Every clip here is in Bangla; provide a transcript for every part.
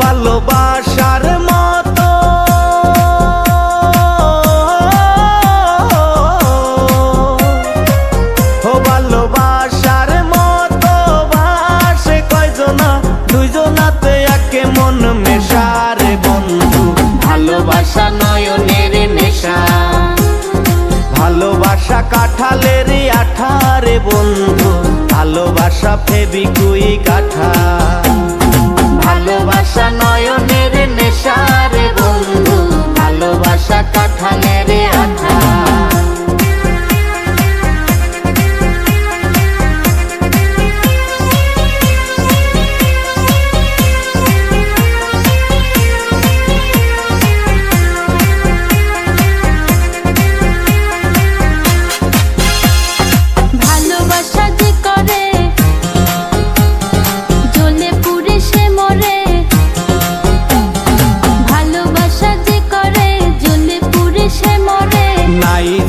ভালোবাসার মতো ভালোবাসার মতো বাসে কয়জনা দুইজনাতে একে মন মেশারে বন্ধু ভালোবাসা নয়নের নেশা ভালোবাসা কাঁঠালের আঠারে বন্ধু ভালোবাসা ফেবিকুইক আঠা ভালোবাসা নয়নের নেশারে বন্ধু ভালোবাসা কাঁঠালের আঠা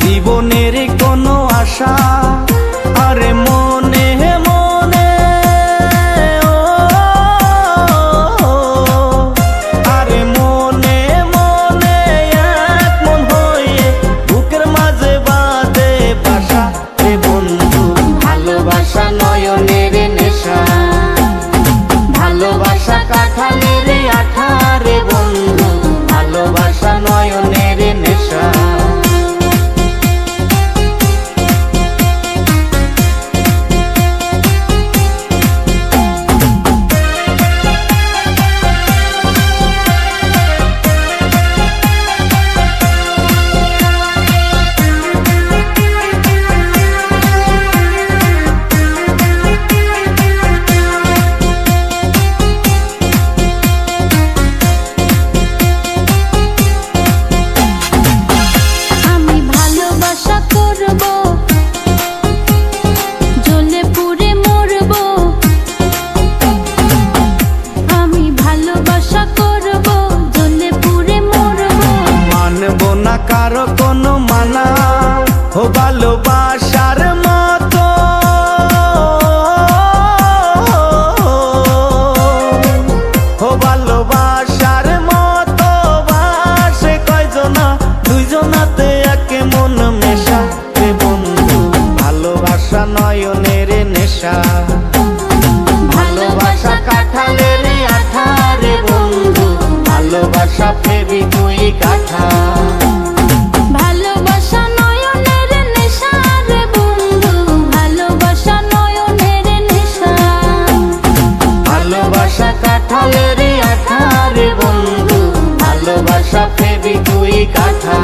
জীবনের কোনো আশা আরে মনে মনে আরে মনে মনে এক মন হয়ে বুকের মাঝে বাঁধে বাসা রে বন্ধু ভালোবাসা নয়নের নেশা ভালোবাসা কাঁঠালের আঠা রে বন্ধু ভালোবাসা নয়নের নেশা কারো কোনো মানা ভালোবাসার মতো ভালোবাসার মতো বাসে কয়জনা দুইজনাতে একে মন মেশা রে বন্ধু ভালোবাসা নয়নের নেশা ভালোবাসা কাঁঠালের আঠা রে বন্ধু ভালোবাসা ফেবিকুইক আঠা ভালোবাসা নয়নের নেশা রে বন্ধু ভালোবাসা নয়নের নেশা ভালোবাসা কাঁঠালের আঠা রে বন্ধু ভালোবাসা ফেবিকুইক আঠা।